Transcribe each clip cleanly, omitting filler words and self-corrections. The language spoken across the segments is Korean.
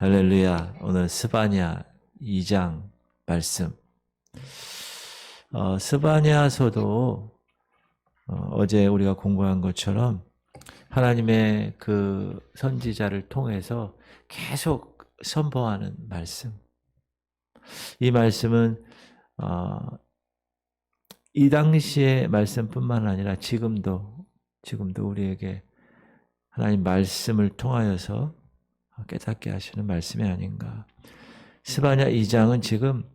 할렐루야. 오늘 스바냐 2장 말씀. 스바냐서도 어제 우리가 공부한 것처럼 하나님의 그 선지자를 통해서 계속 선포하는 말씀. 이 말씀은 이 당시의 말씀뿐만 아니라 지금도 우리에게 하나님 말씀을 통하여서 깨닫게 하시는 말씀이 아닌가. 스바냐 2장은 지금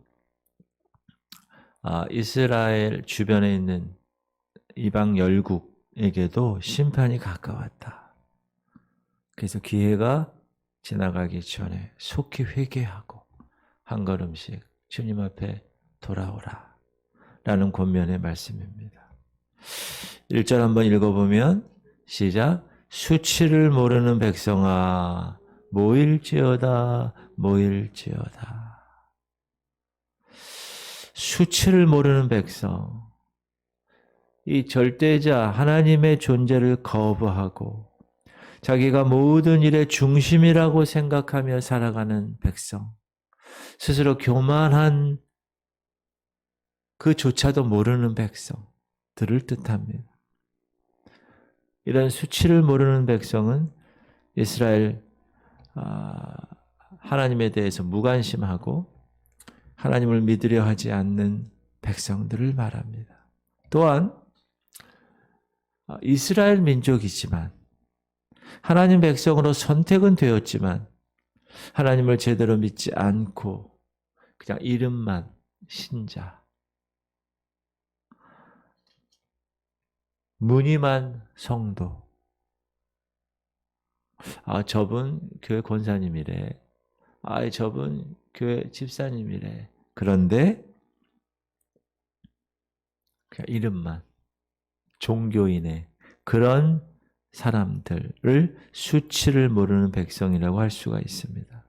이스라엘 주변에 있는 이방 열국에게도 심판이 가까웠다. 그래서 기회가 지나가기 전에 속히 회개하고 한 걸음씩 주님 앞에 돌아오라 라는 권면의 말씀입니다. 1절 한번 읽어보면 시작. 수치를 모르는 백성아 모일지어다 모일지어다. 수치를 모르는 백성, 이 절대자 하나님의 존재를 거부하고 자기가 모든 일의 중심이라고 생각하며 살아가는 백성, 스스로 교만한 그조차도 모르는 백성들을 뜻합니다. 이런 수치를 모르는 백성은 이스라엘 하나님에 대해서 무관심하고 하나님을 믿으려 하지 않는 백성들을 말합니다. 또한 이스라엘 민족이지만 하나님 백성으로 선택은 되었지만 하나님을 제대로 믿지 않고 그냥 이름만 신자, 무늬만 성도. 저분 교회 권사님이래. 저분 교회 집사님이래. 그런데 그냥 이름만 종교인의 그런 사람들을 수치를 모르는 백성이라고 할 수가 있습니다.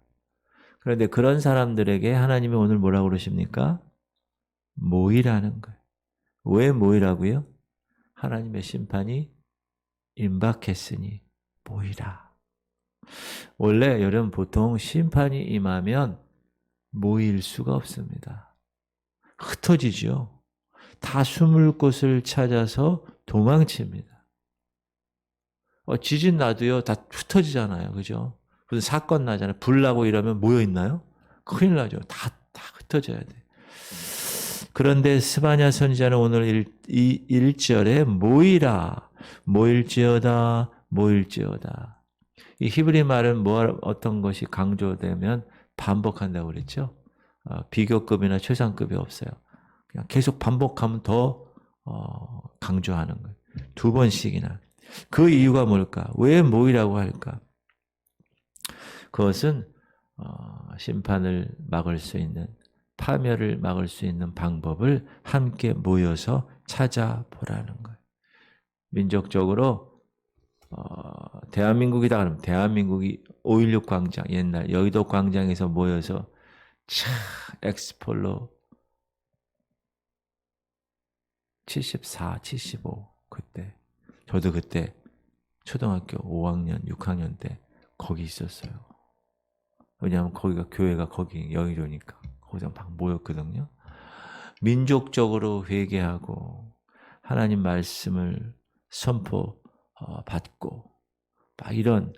그런데 그런 사람들에게 하나님이 오늘 뭐라고 그러십니까? 모이라는 거예요. 왜 모이라고요? 하나님의 심판이 임박했으니 모이라. 원래 여러분 보통 심판이 임하면 모일 수가 없습니다. 흩어지죠. 다 숨을 곳을 찾아서 도망칩니다. 지진 나도요, 다 흩어지잖아요. 그죠? 무슨 사건 나잖아요. 불 나고 이러면 모여 있나요? 큰일 나죠. 다 흩어져야 돼. 그런데 스바냐 선지자는 오늘 1절에 모이라, 모일지어다, 모일지어다. 이 히브리 말은 어떤 것이 강조되면 반복한다고 그랬죠? 비교급이나 최상급이 없어요. 그냥 계속 반복하면 더 강조하는 거예요. 2번씩이나. 그 이유가 뭘까? 왜 모이라고 할까? 그것은 심판을 막을 수 있는, 파멸을 막을 수 있는 방법을 함께 모여서 찾아보라는 거예요. 민족적으로 대한민국이다 그러면 대한민국이 5.16 광장, 옛날 여의도 광장에서 모여서 엑스폴로 74, 75 그때 저도 그때 초등학교 5학년, 6학년 때 거기 있었어요. 왜냐하면 거기가 교회가 거기 여의도니까 거기서 막 모였거든요. 민족적으로 회개하고 하나님 말씀을 선포받고 막 이런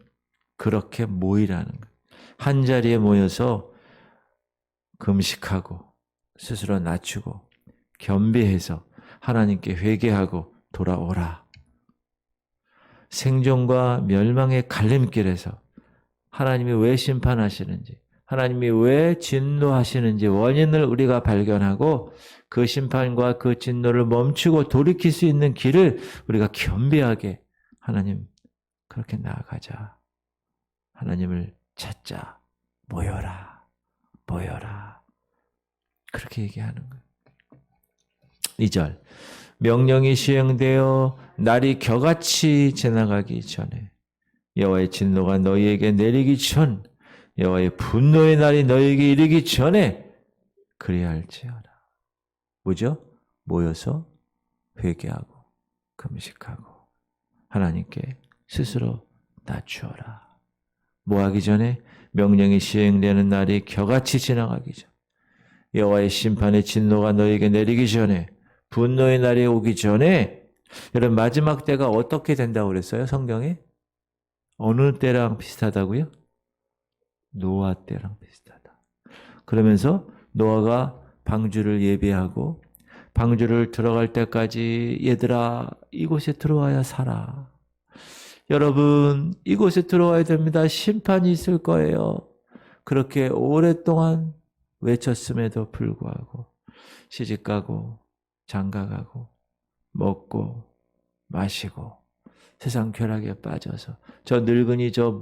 그렇게 모이라는 거예요. 한 자리에 모여서 금식하고 스스로 낮추고 겸비해서 하나님께 회개하고 돌아오라. 생존과 멸망의 갈림길에서 하나님이 왜 심판하시는지, 하나님이 왜 진노하시는지 원인을 우리가 발견하고 그 심판과 그 진노를 멈추고 돌이킬 수 있는 길을 우리가 겸비하게 하나님 그렇게 나아가자. 하나님을 찾자. 모여라. 모여라. 그렇게 얘기하는 거예요. 2절. 명령이 시행되어 날이 겨같이 지나가기 전에 여호와의 진노가 너희에게 내리기 전 여호와의 분노의 날이 너희에게 이르기 전에 그래야 할지어다. 뭐죠? 모여서 회개하고 금식하고 하나님께 스스로 낮추어라. 뭐 하기 전에? 명령이 시행되는 날이 겨같이 지나가기 전. 여호와의 심판의 진노가 너에게 내리기 전에, 분노의 날이 오기 전에. 여러분, 마지막 때가 어떻게 된다고 그랬어요? 성경에? 어느 때랑 비슷하다고요? 노아 때랑 비슷하다. 그러면서 노아가 방주를 예비하고 방주를 들어갈 때까지 얘들아 이곳에 들어와야 살아. 여러분 이곳에 들어와야 됩니다. 심판이 있을 거예요. 그렇게 오랫동안 외쳤음에도 불구하고 시집가고 장가가고 먹고 마시고 세상 쾌락에 빠져서 저 늙은이 저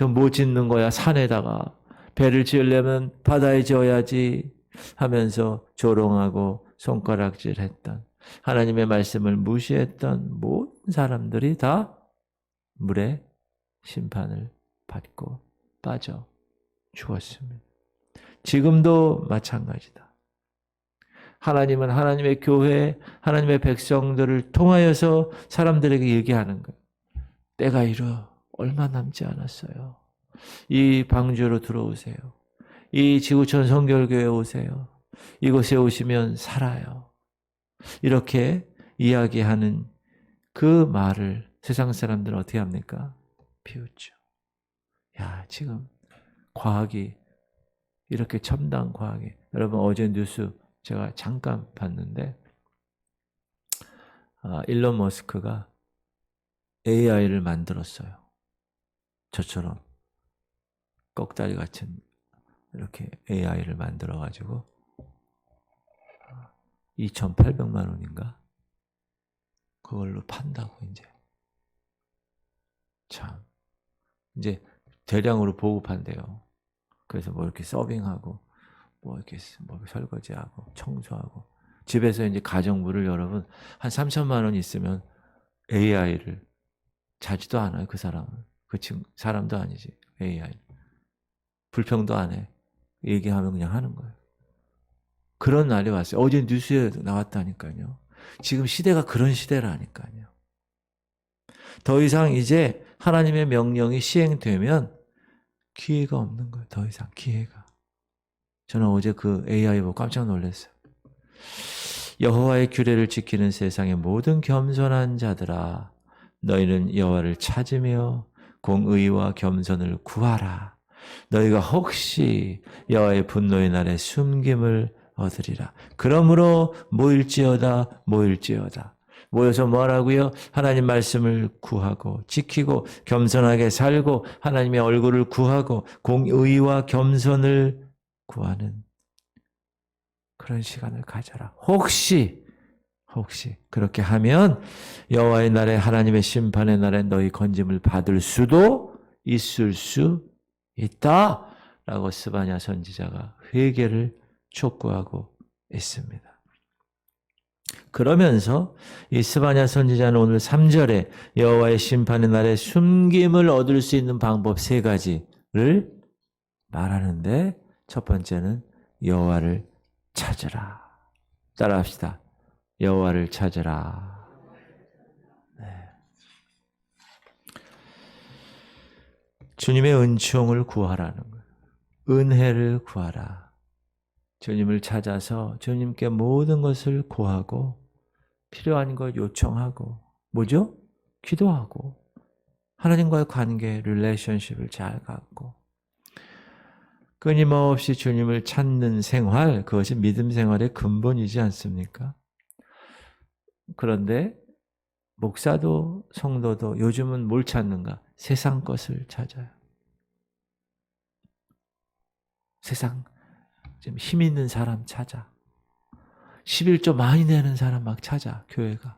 뭐 짓는 거야 산에다가 배를 지으려면 바다에 지어야지 하면서 조롱하고 손가락질했던 하나님의 말씀을 무시했던 모든 사람들이 다 물의 심판을 받고 빠져 죽었습니다. 지금도 마찬가지다. 하나님은 하나님의 교회, 하나님의 백성들을 통하여서 사람들에게 얘기하는 거예요. 때가 이르 얼마 남지 않았어요. 이 방주로 들어오세요. 이 지구촌 성결교회에 오세요. 이곳에 오시면 살아요. 이렇게 이야기하는 그 말을 세상 사람들은 어떻게 합니까? 비웃죠. 야, 지금 과학이 이렇게 첨단 과학이. 여러분 어제 뉴스 제가 잠깐 봤는데 일론 머스크가 AI를 만들었어요. 저처럼 꺽다리 같은 이렇게 AI를 만들어가지고 2,800만 원인가? 그걸로 판다고 이제. 참. 이제 대량으로 보급한대요. 그래서 뭐 이렇게 서빙하고 뭐 이렇게 뭐 설거지하고 청소하고 집에서 이제 가정부를 여러분 한 3천만 원 있으면 AI를 자지도 않아요. 그 사람은. 그 사람도 아니지. AI. 불평도 안 해. 얘기하면 그냥 하는 거예요. 그런 날이 왔어요. 어제 뉴스에 나왔다니까요. 지금 시대가 그런 시대라니까요. 더 이상 이제 하나님의 명령이 시행되면 기회가 없는 거예요. 더 이상 기회가. 저는 어제 그 AI 보고 깜짝 놀랐어요. 여호와의 규례를 지키는 세상의 모든 겸손한 자들아, 너희는 여호와를 찾으며 공의와 겸손을 구하라. 너희가 혹시 여호와의 분노의 날에 숨김을 얻으리라. 그러므로 모일지어다 모일지어다. 모여서 뭐하라고요? 하나님 말씀을 구하고 지키고 겸손하게 살고 하나님의 얼굴을 구하고 공의와 겸손을 구하는 그런 시간을 가져라. 혹시 그렇게 하면 여호와의 날에 하나님의 심판의 날에 너희 건짐을 받을 수도 있을 수 있다라고 스바냐 선지자가 회개를 촉구하고 있습니다. 그러면서 이 스바냐 선지자는 오늘 3절에 여호와의 심판의 날에 숨김을 얻을 수 있는 방법 3가지를 말하는데 첫 번째는 여호와를 찾으라. 따라합시다. 여호와를 찾으라. 네. 주님의 은총을 구하라는 거예요. 은혜를 구하라. 주님을 찾아서 주님께 모든 것을 구하고 필요한 걸 요청하고 뭐죠? 기도하고 하나님과의 관계, 릴레이션십을 잘 갖고 끊임없이 주님을 찾는 생활, 그것이 믿음 생활의 근본이지 않습니까? 그런데 목사도 성도도 요즘은 뭘 찾는가? 세상 것을 찾아요. 세상 좀 힘 있는 사람 찾아. 11조 많이 내는 사람 막 찾아, 교회가.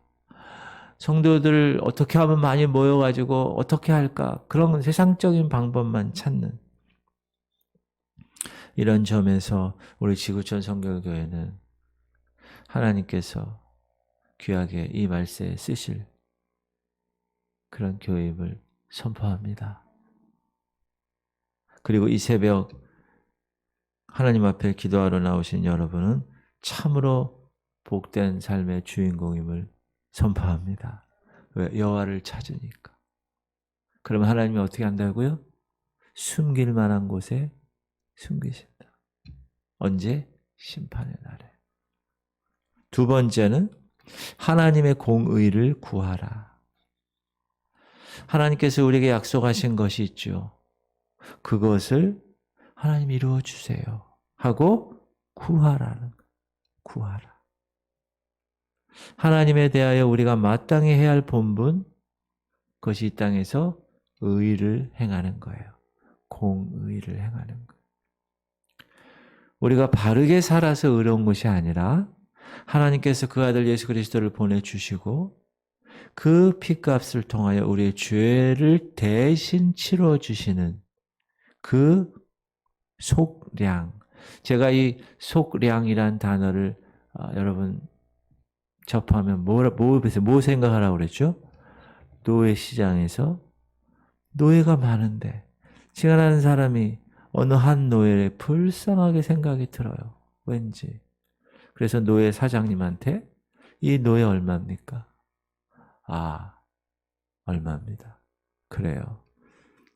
성도들 어떻게 하면 많이 모여가지고 어떻게 할까? 그런 세상적인 방법만 찾는. 이런 점에서 우리 지구촌 성결교회는 하나님께서 귀하게 이 말세에 쓰실 그런 교회임을 선포합니다. 그리고 이 새벽 하나님 앞에 기도하러 나오신 여러분은 참으로 복된 삶의 주인공임을 선포합니다. 왜? 여호와를 찾으니까. 그러면 하나님이 어떻게 한다고요? 숨길 만한 곳에 숨기신다. 언제? 심판의 날에. 두 번째는 하나님의 공의를 구하라. 하나님께서 우리에게 약속하신 것이 있죠. 그것을 하나님 이루어 주세요 하고 구하라는 거예요. 구하라. 하나님에 대하여 우리가 마땅히 해야 할 본분, 그것이 이 땅에서 의를 행하는 거예요. 공의를 행하는 거예요. 우리가 바르게 살아서 의로운 것이 아니라 하나님께서 그 아들 예수 그리스도를 보내주시고 그 피값을 통하여 우리의 죄를 대신 치러주시는 그 속량. 제가 이 속량이란 단어를 여러분 접하면 뭐 생각하라고 그랬죠? 노예 시장에서 노예가 많은데 지나가는 사람이 어느 한 노예를 불쌍하게 생각이 들어요. 왠지. 그래서 노예 사장님한테 이 노예 얼마입니까? 아, 얼마입니다. 그래요.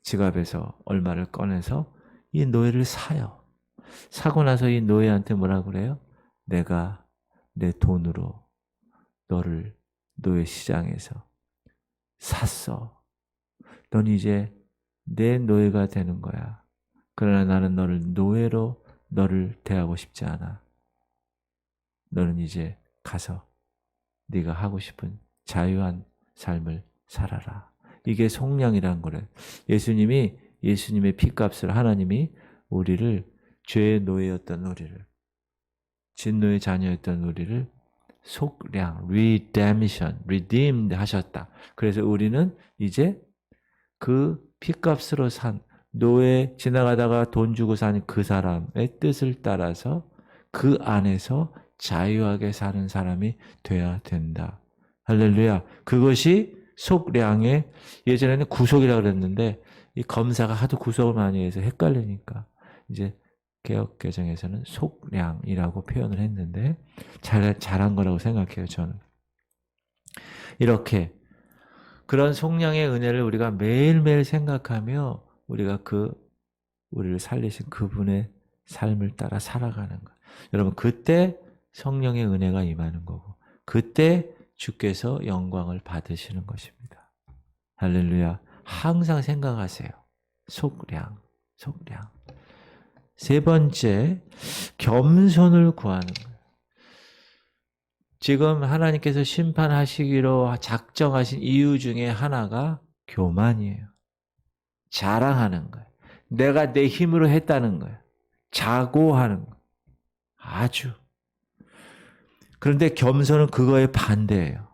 지갑에서 얼마를 꺼내서 이 노예를 사요. 사고 나서 이 노예한테 뭐라 그래요? 내가 내 돈으로 너를 노예 시장에서 샀어. 넌 이제 내 노예가 되는 거야. 그러나 나는 너를 대하고 싶지 않아. 너는 이제 가서 네가 하고 싶은 자유한 삶을 살아라. 이게 속량이란 거래. 예수님의 피값을 하나님이 우리를 죄의 노예였던 우리를, 진노의 자녀였던 우리를 속량, redemption, redeemed 하셨다. 그래서 우리는 이제 그 피값으로 산 노예 지나가다가 돈 주고 산 그 사람의 뜻을 따라서 그 안에서 자유하게 사는 사람이 돼야 된다. 할렐루야. 그것이 속량의 예전에는 구속이라고 그랬는데 이 검사가 하도 구속을 많이 해서 헷갈리니까 이제 개역 개정에서는 속량이라고 표현을 했는데 잘한 거라고 생각해요, 저는. 이렇게 그런 속량의 은혜를 우리가 매일매일 생각하며 우리가 우리를 살리신 그분의 삶을 따라 살아가는 거예요. 여러분, 그때 성령의 은혜가 임하는 거고 그때 주께서 영광을 받으시는 것입니다. 할렐루야. 항상 생각하세요. 속량. 세 번째, 겸손을 구하는 거예요. 지금 하나님께서 심판하시기로 작정하신 이유 중에 하나가 교만이에요. 자랑하는 거예요. 내가 내 힘으로 했다는 거예요. 자고하는 거예요. 아주. 그런데 겸손은 그거의 반대예요.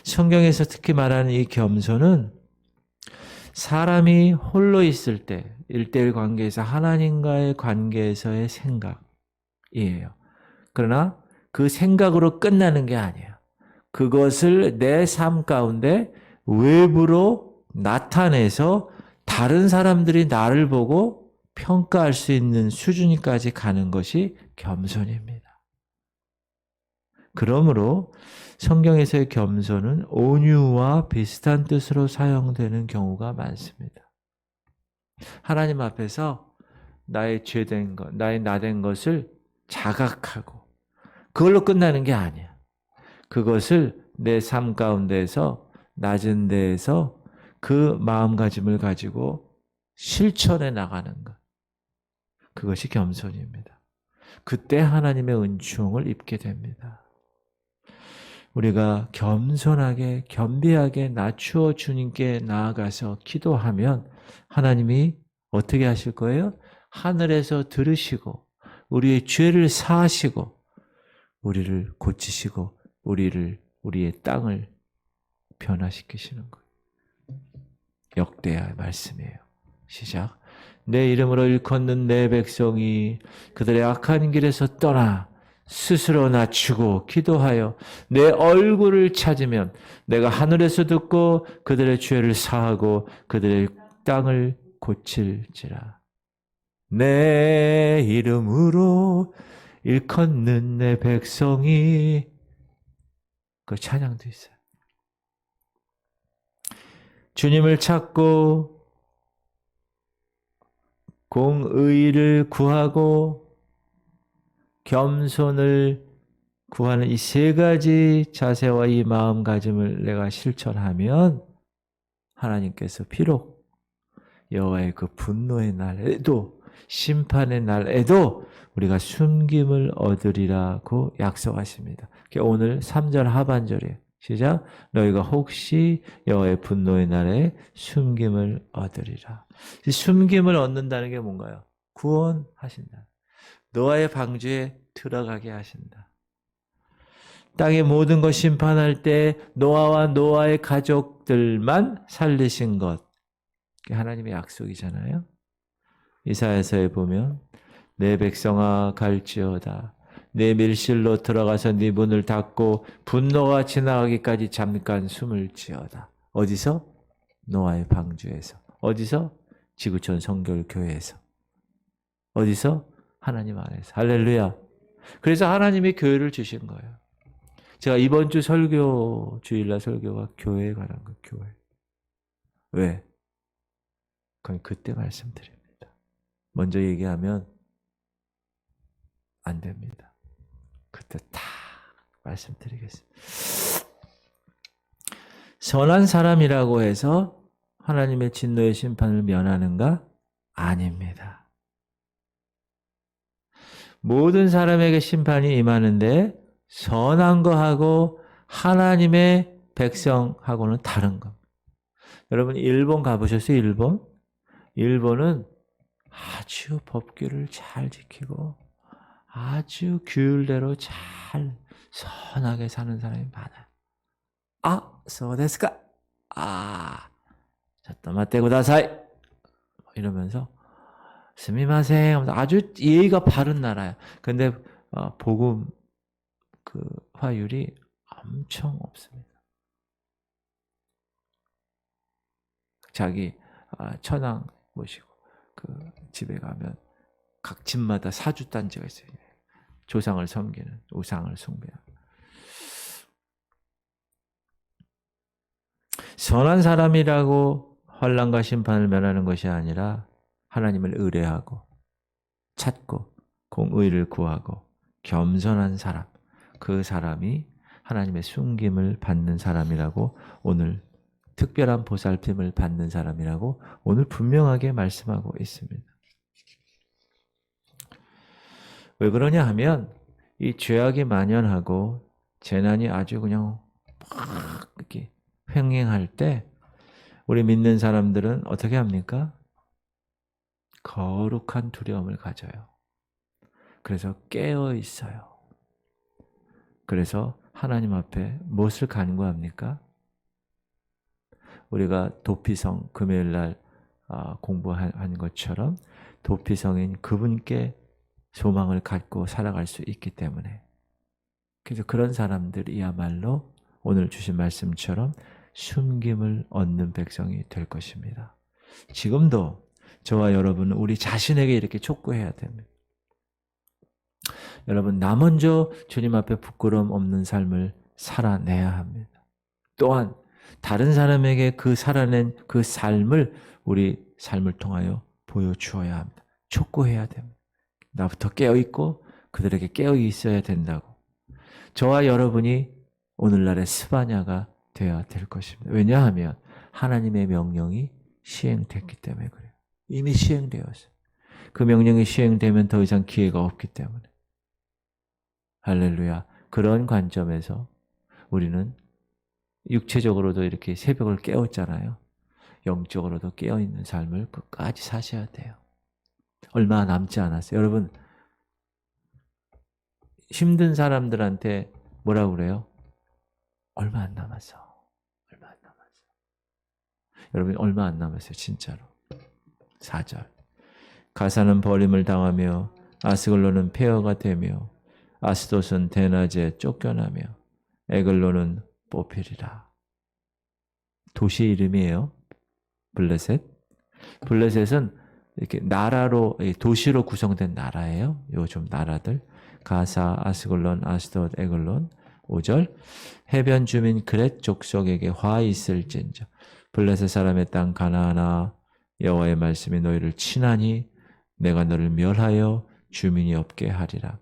성경에서 특히 말하는 이 겸손은 사람이 홀로 있을 때 1:1 관계에서 하나님과의 관계에서의 생각이에요. 그러나 그 생각으로 끝나는 게 아니에요. 그것을 내 삶 가운데 외부로 나타내서 다른 사람들이 나를 보고 평가할 수 있는 수준까지 가는 것이 겸손입니다. 그러므로 성경에서의 겸손은 온유와 비슷한 뜻으로 사용되는 경우가 많습니다. 하나님 앞에서 나의 죄된 것, 나의 나된 것을 자각하고 그걸로 끝나는 게 아니야. 그것을 내 삶 가운데에서 낮은 데에서 그 마음가짐을 가지고 실천해 나가는 것. 그것이 겸손입니다. 그때 하나님의 은총을 입게 됩니다. 우리가 겸손하게 겸비하게 낮추어 주님께 나아가서 기도하면 하나님이 어떻게 하실 거예요? 하늘에서 들으시고 우리의 죄를 사하시고 우리를 고치시고 우리의 땅을 변화시키시는 거예요. 역대하의 말씀이에요. 시작. 내 이름으로 일컫는 내 백성이 그들의 악한 길에서 떠나 스스로 낮추고 기도하여 내 얼굴을 찾으면 내가 하늘에서 듣고 그들의 죄를 사하고 그들의 땅을 고칠지라. 내 이름으로 일컫는 내 백성이 그 찬양도 있어요. 주님을 찾고 공의를 구하고 겸손을 구하는 이 세 가지 자세와 이 마음가짐을 내가 실천하면 하나님께서 비록 여호와의 그 분노의 날에도 심판의 날에도 우리가 숨김을 얻으리라고 약속하십니다. 오늘 3절 하반절이에요. 시작. 너희가 혹시 여호와의 분노의 날에 숨김을 얻으리라. 숨김을 얻는다는 게 뭔가요? 구원하신다. 노아의 방주에 들어가게 하신다. 땅의 모든 것 심판할 때 노아와 노아의 가족들만 살리신 것. 그게 하나님의 약속이잖아요. 이사야서에 보면 내 백성아 갈지어다. 내 밀실로 들어가서 네 문을 닫고 분노가 지나가기까지 잠깐 숨을 지어다. 어디서? 노아의 방주에서. 어디서? 지구촌 성결교회에서. 어디서? 하나님 안에서. 할렐루야. 그래서 하나님이 교회를 주신 거예요. 제가 이번 주 설교, 주일날 설교가 교회에 관한 거, 교회. 왜? 그건 그때 말씀드립니다. 먼저 얘기하면 안 됩니다. 그때 다 말씀드리겠습니다. 선한 사람이라고 해서 하나님의 진노의 심판을 면하는가? 아닙니다. 모든 사람에게 심판이 임하는데 선한 거하고 하나님의 백성하고는 다른 겁니다. 여러분 일본 가보셨어요? 일본? 일본은 아주 법규를 잘 지키고 아주 규율대로 잘 선하게 사는 사람이 많아요. 아, 소데스까? 아, 잠깐만 구다사이 이러면서 스미마셍 하면서 아주 예의가 바른 나라야. 근데 복음 그 화율이 엄청 없습니다. 자기 처남 모시고 그 집에 가면 각 집마다 사주 단지가 있어요. 조상을 섬기는, 우상을 숭배하는. 선한 사람이라고 환난과 심판을 면하는 것이 아니라 하나님을 의뢰하고 찾고 공의를 구하고 겸손한 사람, 그 사람이 하나님의 숨김을 받는 사람이라고 오늘 특별한 보살핌을 받는 사람이라고 오늘 분명하게 말씀하고 있습니다. 왜 그러냐 하면 이 죄악이 만연하고 재난이 아주 그냥 막 이렇게 횡행할 때 우리 믿는 사람들은 어떻게 합니까? 거룩한 두려움을 가져요. 그래서 깨어 있어요. 그래서 하나님 앞에 무엇을 간구합니까? 우리가 도피성 금요일 날 공부한 것처럼 도피성인 그분께 소망을 갖고 살아갈 수 있기 때문에 그래서 그런 사람들이야말로 오늘 주신 말씀처럼 숨김을 얻는 백성이 될 것입니다. 지금도 저와 여러분은 우리 자신에게 이렇게 촉구해야 됩니다. 여러분 나 먼저 주님 앞에 부끄러움 없는 삶을 살아내야 합니다. 또한 다른 사람에게 그 살아낸 그 삶을 우리 삶을 통하여 보여주어야 합니다. 촉구해야 됩니다. 나부터 깨어있고 그들에게 깨어있어야 된다고. 저와 여러분이 오늘날의 스바냐가 되어야 될 것입니다. 왜냐하면 하나님의 명령이 시행됐기 때문에 그래요. 이미 시행되었어요. 그 명령이 시행되면 더 이상 기회가 없기 때문에. 할렐루야. 그런 관점에서 우리는 육체적으로도 이렇게 새벽을 깨웠잖아요. 영적으로도 깨어있는 삶을 끝까지 사셔야 돼요. 얼마 남지 않았어요. 여러분 힘든 사람들한테 뭐라고 그래요? 얼마 안 남았어. 얼마 안 남았어. 여러분 얼마 안 남았어요. 진짜로. 4절. 가사는 버림을 당하며 아스글론은 폐허가 되며 아스돗은 대낮에 쫓겨나며 에글론은 뽑히리라. 도시 이름이에요. 블레셋. 블레셋은 이렇게 나라로 도시로 구성된 나라예요. 요즘 나라들. 가사, 아스글론, 아스돗, 에글론. 5절. 해변 주민 그렛 족속에게 화 있을진저. 블레셋 사람의 땅 가나안아 여호와의 말씀이 너희를 친하니 내가 너를 멸하여 주민이 없게 하리라.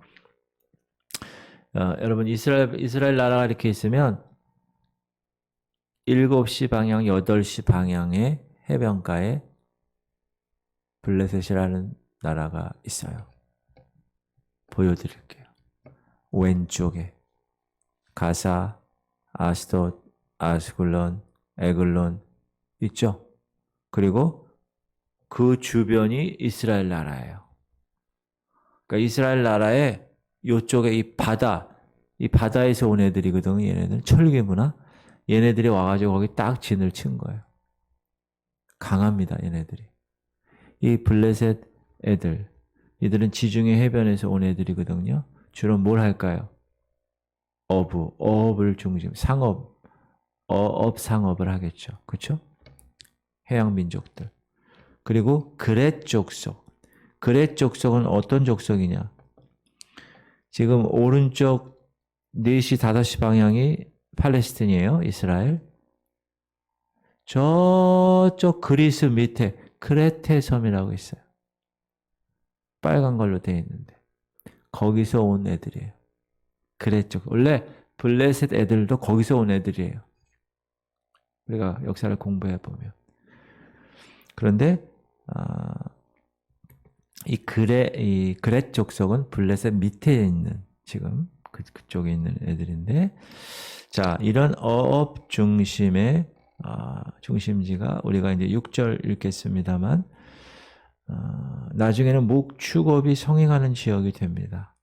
여러분 이스라엘 나라가 이렇게 있으면 7시 방향, 8시 방향의 해변가에 블레셋이라는 나라가 있어요. 보여드릴게요. 왼쪽에 가사, 아스돗, 아스글론, 에글론 있죠? 그리고 그 주변이 이스라엘 나라예요. 그러니까 이스라엘 나라의 이쪽에 이 바다에서 온 애들이거든요. 얘네들 철괴문화. 얘네들이 와가지고 거기 딱 진을 친 거예요. 강합니다, 얘네들이. 이 블레셋 애들, 이들은 지중해 해변에서 온 애들이거든요. 주로 뭘 할까요? 어업을 중심, 상업을 하겠죠. 그렇죠? 해양 민족들. 그리고 그렛 족속. 그렛 족속은 어떤 족속이냐? 지금 오른쪽 4시, 5시 방향이 팔레스틴이에요. 이스라엘. 저쪽 그리스 밑에 크레테 섬이라고 있어요. 빨간 걸로 되어 있는데 거기서 온 애들이에요. 그렛 족. 원래 블레셋 애들도 거기서 온 애들이에요. 우리가 역사를 공부해 보면. 그런데 이 그렛 족속은 블레셋 밑에 있는 지금 그쪽에 있는 애들인데, 자, 이런 어업 중심의 중심지가 우리가 이제 6절 읽겠습니다만, 나중에는 목축업이 성행하는 지역이 됩니다.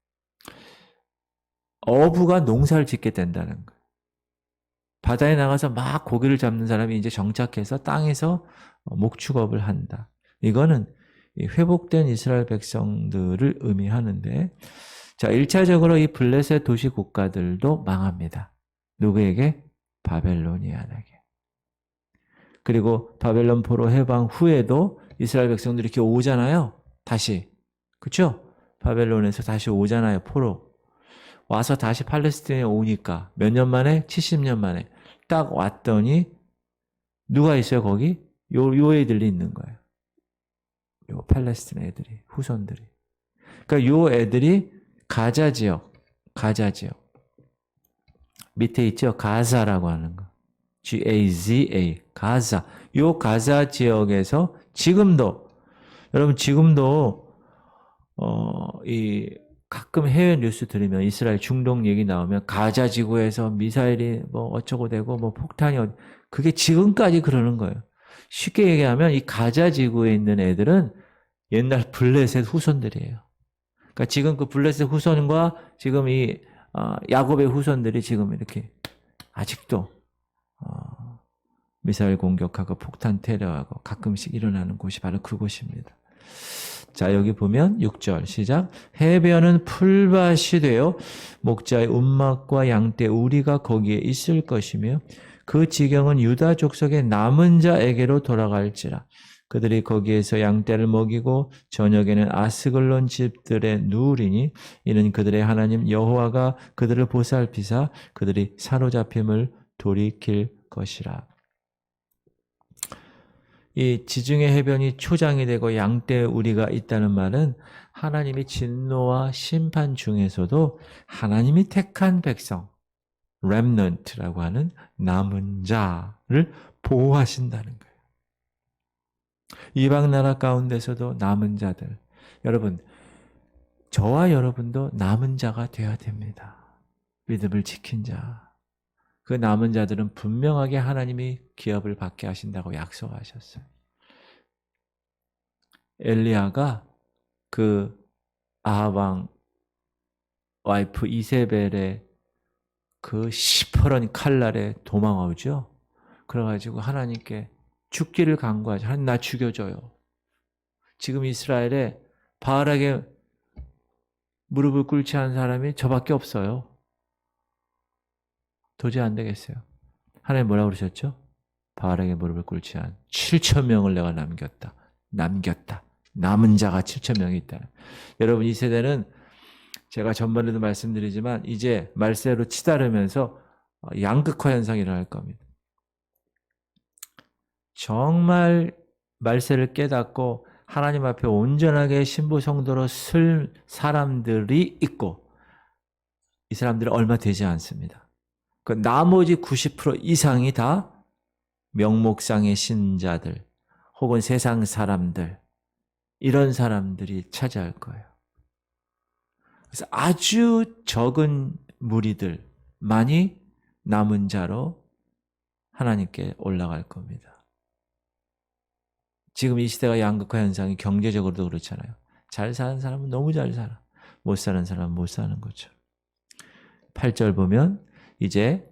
어부가 농사를 짓게 된다는 거예요. 바다에 나가서 막 고기를 잡는 사람이 이제 정착해서 땅에서 목축업을 한다. 이거는 회복된 이스라엘 백성들을 의미하는데, 자, 1차적으로 이 블레셋 도시 국가들도 망합니다. 누구에게? 바벨로니아에게. 그리고 바벨론 포로 해방 후에도 이스라엘 백성들이 이렇게 오잖아요. 다시. 그렇죠? 바벨론에서 다시 오잖아요. 포로. 와서 다시 팔레스틴에 오니까 몇 년 만에? 70년 만에. 딱 왔더니 누가 있어요, 거기? 요 애들이 있는 거예요. 요 팔레스틴 애들이, 후손들이. 그러니까 요 애들이 가자 지역. 밑에 있죠? 가자라고 하는 거. Gaza, 가자. 요 가자 지역에서 여러분 지금도 가끔 해외 뉴스 들으면 이스라엘 중동 얘기 나오면 가자 지구에서 미사일이 뭐 어쩌고 되고 뭐 폭탄이 그게 지금까지 그러는 거예요. 쉽게 얘기하면 이 가자 지구에 있는 애들은 옛날 블레셋 후손들이에요. 그러니까 지금 그 블레셋 후손과 지금 이 야곱의 후손들이 지금 이렇게 아직도 미사일 공격하고 폭탄 테러하고 가끔씩 일어나는 곳이 바로 그곳입니다. 자, 여기 보면 6절 시작. 해변은 풀밭이 되어 목자의 움막과 양떼 우리가 거기에 있을 것이며 그 지경은 유다 족속의 남은 자에게로 돌아갈지라. 그들이 거기에서 양떼를 먹이고 저녁에는 아스글론 집들에 누우리니 이는 그들의 하나님 여호와가 그들을 보살피사 그들이 사로잡힘을 돌이킬 것이라. 이 지중해 해변이 초장이 되고 양떼 우리가 있다는 말은 하나님이 진노와 심판 중에서도 하나님이 택한 백성, 렘넌트라고 하는 남은 자를 보호하신다는 거예요. 이방 나라 가운데서도 남은 자들, 여러분, 저와 여러분도 남은 자가 되어야 됩니다. 믿음을 지킨 자. 그 남은 자들은 분명하게 하나님이 기업을 받게 하신다고 약속하셨어요. 엘리야가 그 아합 왕 와이프 이세벨의 그 시퍼런 칼날에 도망오죠. 그래가지고 하나님께 죽기를 간구하죠. 하나님 나 죽여줘요. 지금 이스라엘에 바알에게 무릎을 꿇지 않은 사람이 저밖에 없어요. 도저히 안 되겠어요. 하나님 뭐라고 그러셨죠? 바알에게 무릎을 꿇지 않은 7,000명을 내가 남겼다. 남은 자가 7,000명이 있다. 여러분 이 세대는 제가 전번에도 말씀드리지만 이제 말세로 치달으면서 양극화 현상이 일어날 겁니다. 정말 말세를 깨닫고 하나님 앞에 온전하게 신부 성도로 쓸 사람들이 있고 이 사람들은 얼마 되지 않습니다. 그 나머지 90% 이상이 다 명목상의 신자들 혹은 세상 사람들 이런 사람들이 차지할 거예요. 그래서 아주 적은 무리들만이 남은 자로 하나님께 올라갈 겁니다. 지금 이 시대가 양극화 현상이 경제적으로도 그렇잖아요. 잘 사는 사람은 너무 잘 살아. 못 사는 사람은 못 사는 거죠. 8절 보면 이제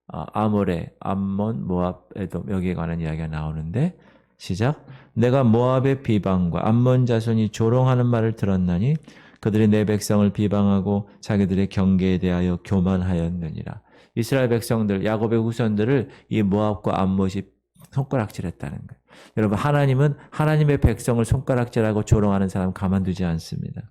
아모레, 암몬, 모압, 에돔 여기에 관한 이야기가 나오는데 시작. 내가 모압의 비방과 암몬 자손이 조롱하는 말을 들었나니 그들이 내 백성을 비방하고 자기들의 경계에 대하여 교만하였느니라. 이스라엘 백성들, 야곱의 후손들을 이 모압과 암몬이 손가락질했다는 거예요. 여러분 하나님은 하나님의 백성을 손가락질하고 조롱하는 사람 가만두지 않습니다.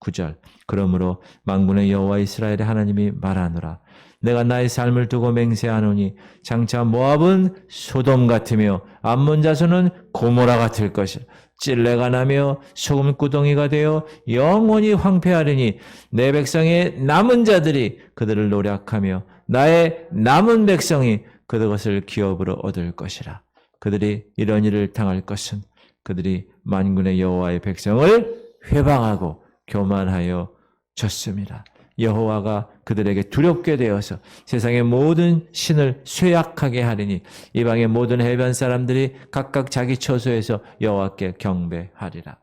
9절. 그러므로 만군의 여호와 이스라엘의 하나님이 말하노라. 내가 나의 삶을 두고 맹세하노니 장차 모압은 소돔 같으며 암몬 자손은 고모라 같을 것이라. 찔레가 나며 소금구덩이가 되어 영원히 황폐하리니 내 백성의 남은 자들이 그들을 노략하며 나의 남은 백성이 그것을 기업으로 얻을 것이라. 그들이 이런 일을 당할 것은 그들이 만군의 여호와의 백성을 회방하고 교만하여 졌습니다. 여호와가 그들에게 두렵게 되어서 세상의 모든 신을 쇠약하게 하리니 이방의 모든 해변 사람들이 각각 자기 처소에서 여호와께 경배하리라.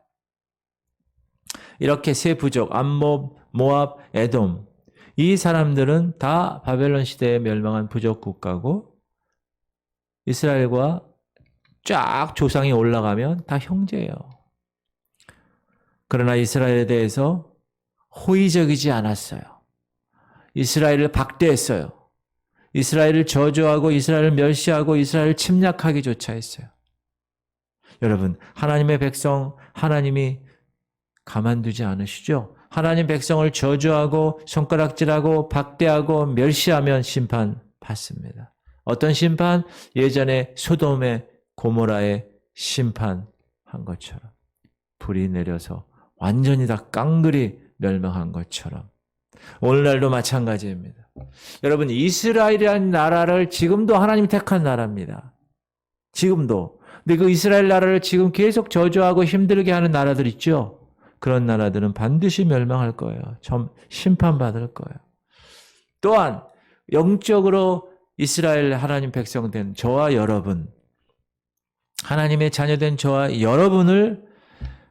이렇게 세 부족 암몬, 모압, 에돔 이 사람들은 다 바벨론 시대에 멸망한 부족 국가고 이스라엘과 쫙 조상이 올라가면 다 형제예요. 그러나 이스라엘에 대해서 호의적이지 않았어요. 이스라엘을 박대했어요. 이스라엘을 저주하고 이스라엘을 멸시하고 이스라엘을 침략하기조차 했어요. 여러분, 하나님의 백성 하나님이 가만두지 않으시죠? 하나님 백성을 저주하고 손가락질하고 박대하고 멸시하면 심판 받습니다. 어떤 심판? 예전에 소돔의 고모라의 심판한 것처럼 불이 내려서 완전히 다 깡그리 멸망한 것처럼 오늘날도 마찬가지입니다. 여러분 이스라엘이라는 나라를 지금도 하나님이 택한 나라입니다. 지금도. 근데 그 이스라엘 나라를 지금 계속 저주하고 힘들게 하는 나라들 있죠? 그런 나라들은 반드시 멸망할 거예요. 심판받을 거예요. 또한 영적으로 이스라엘 하나님 백성 된 저와 여러분, 하나님의 자녀된 저와 여러분을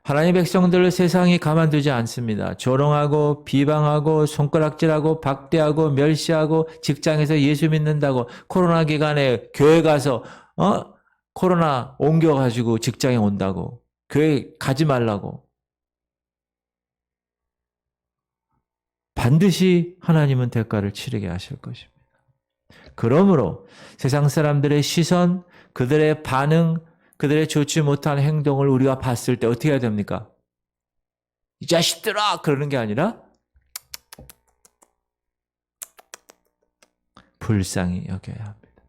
하나님의 백성들을 세상이 가만두지 않습니다. 조롱하고 비방하고 손가락질하고 박대하고 멸시하고 직장에서 예수 믿는다고 코로나 기간에 교회 가서 코로나 옮겨가지고 직장에 온다고 교회 가지 말라고 반드시 하나님은 대가를 치르게 하실 것입니다. 그러므로 세상 사람들의 시선, 그들의 반응, 그들의 좋지 못한 행동을 우리가 봤을 때 어떻게 해야 됩니까? 이 자식들아! 그러는 게 아니라 불쌍히 여겨야 합니다.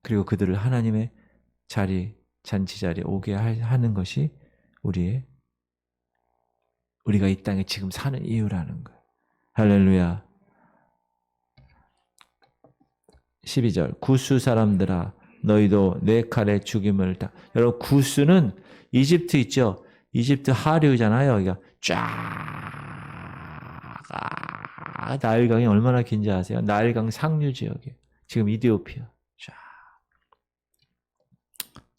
그리고 그들을 하나님의 자리, 잔치 자리에 오게 하는 것이 우리가 이 땅에 지금 사는 이유라는 거예요. 할렐루야. 12절 구스 사람들아 너희도 내 칼에 죽임을 다. 여러분 구스는 이집트 있죠. 이집트 하류잖아요. 여기가 쫙 나일강이 얼마나 긴지 아세요? 나일강 상류 지역이에요. 지금 이디오피아. 쫙.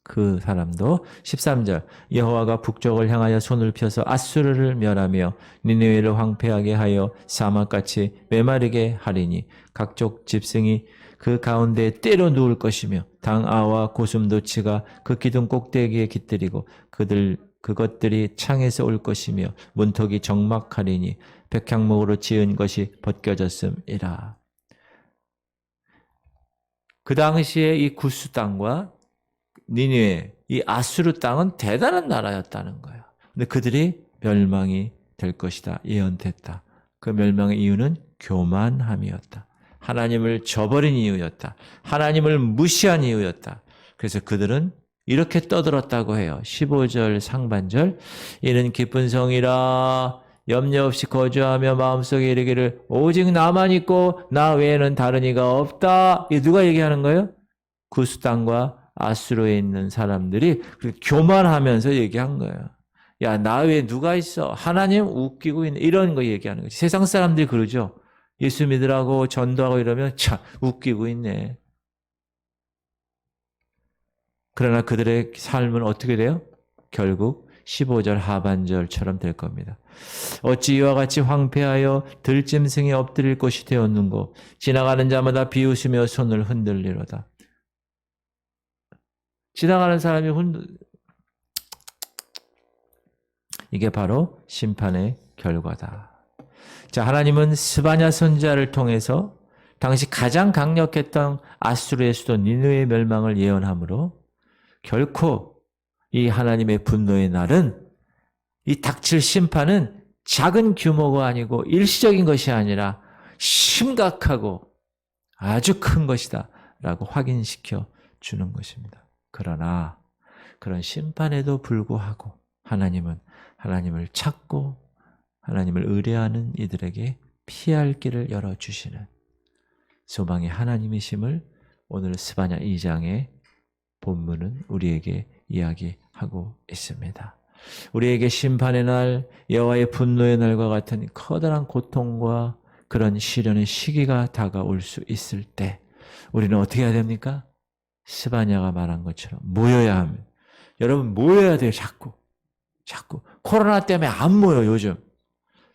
그 사람도 13절 여호와가 북쪽을 향하여 손을 펴서 아수르를 멸하며 니느웨를 황폐하게 하여 사막같이 메마르게 하리니 각종 집승이 그 가운데에 때려 누울 것이며 당아와 고슴도치가 그 기둥 꼭대기에 깃들이고 그것들이 창에서 올 것이며 문턱이 적막하리니 백향목으로 지은 것이 벗겨졌음이라. 그 당시에 이 구스 땅과 니느웨, 이 아수르 땅은 대단한 나라였다는 거예요. 근데 그들이 멸망이 될 것이다. 예언됐다. 그 멸망의 이유는 교만함이었다. 하나님을 저버린 이유였다. 하나님을 무시한 이유였다. 그래서 그들은 이렇게 떠들었다고 해요. 15절 상반절. 이는 기쁜 성이라 염려 없이 거주하며 마음속에 이르기를 오직 나만 있고 나 외에는 다른 이가 없다. 이게 누가 얘기하는 거예요? 구스 땅과 아수르에 있는 사람들이 교만하면서 얘기한 거예요. 야, 나 외에 누가 있어? 하나님 웃기고 있네. 이런 거 얘기하는 거지. 세상 사람들이 그러죠. 예수 믿으라고 전도하고 이러면 참 웃기고 있네. 그러나 그들의 삶은 어떻게 돼요? 결국 15절 하반절처럼 될 겁니다. 어찌 이와 같이 황폐하여 들짐승이 엎드릴 곳이 되었는고 지나가는 자마다 비웃으며 손을 흔들리로다. 지나가는 사람이 이게 바로 심판의 결과다. 자, 하나님은 스바냐 선지자를 통해서 당시 가장 강력했던 아수르의 수도 니느웨의 멸망을 예언하므로 결코 이 하나님의 분노의 날은 이 닥칠 심판은 작은 규모가 아니고 일시적인 것이 아니라 심각하고 아주 큰 것이다 라고 확인시켜 주는 것입니다. 그러나 그런 심판에도 불구하고 하나님은 하나님을 찾고 하나님을 의뢰하는 이들에게 피할 길을 열어주시는 소망의 하나님이심을 오늘 스바냐 2장의 본문은 우리에게 이야기하고 있습니다. 우리에게 심판의 날, 여호와의 분노의 날과 같은 커다란 고통과 그런 시련의 시기가 다가올 수 있을 때 우리는 어떻게 해야 됩니까? 스바냐가 말한 것처럼 모여야 합니다. 여러분 모여야 돼요. 자꾸. 코로나 때문에 안 모여 요즘.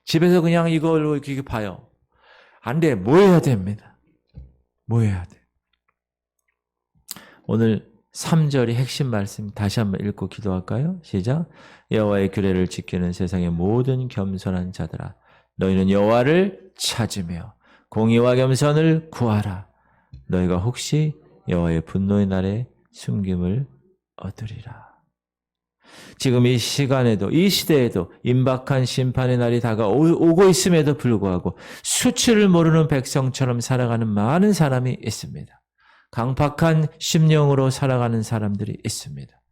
집에서 그냥 이걸로 이렇게 봐요. 안 돼. 모여야 됩니다. 모여야 돼. 오늘 3절이 핵심 말씀 다시 한번 읽고 기도할까요? 시작. 여호와의 규례를 지키는 세상의 모든 겸손한 자들아 너희는 여호와를 찾으며 공의와 겸손을 구하라. 너희가 혹시 여호와의 분노의 날에 숨김을 얻으리라. 지금 이 시간에도 이 시대에도 임박한 심판의 날이 다가오고 있음에도 불구하고 수치를 모르는 백성처럼 살아가는 많은 사람이 있습니다. 강팍한 심령으로 살아가는 사람들이 있습니다.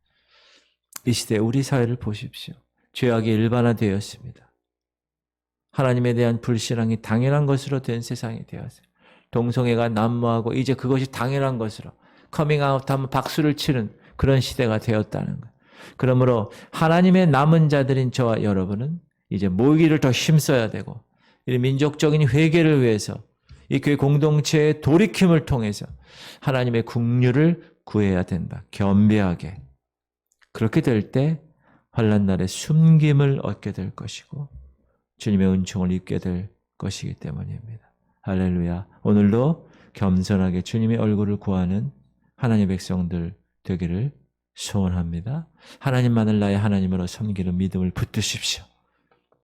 이 시대 우리 사회를 보십시오. 죄악이 일반화되었습니다. 하나님에 대한 불신앙이 당연한 것으로 된 세상이 되었어요. 동성애가 난무하고 이제 그것이 당연한 것으로 커밍아웃하면 박수를 치는 그런 시대가 되었다는 것. 그러므로 하나님의 남은 자들인 저와 여러분은 이제 모이기를 더 힘써야 되고 이 민족적인 회개를 위해서 이 교회 공동체의 돌이킴을 통해서 하나님의 긍휼을 구해야 된다. 겸비하게. 그렇게 될 때 환난 날에 숨김을 얻게 될 것이고 주님의 은총을 입게 될 것이기 때문입니다. 할렐루야. 오늘도 겸손하게 주님의 얼굴을 구하는 하나님의 백성들 되기를 소원합니다. 하나님만을 나의 하나님으로 섬기는 믿음을 붙드십시오.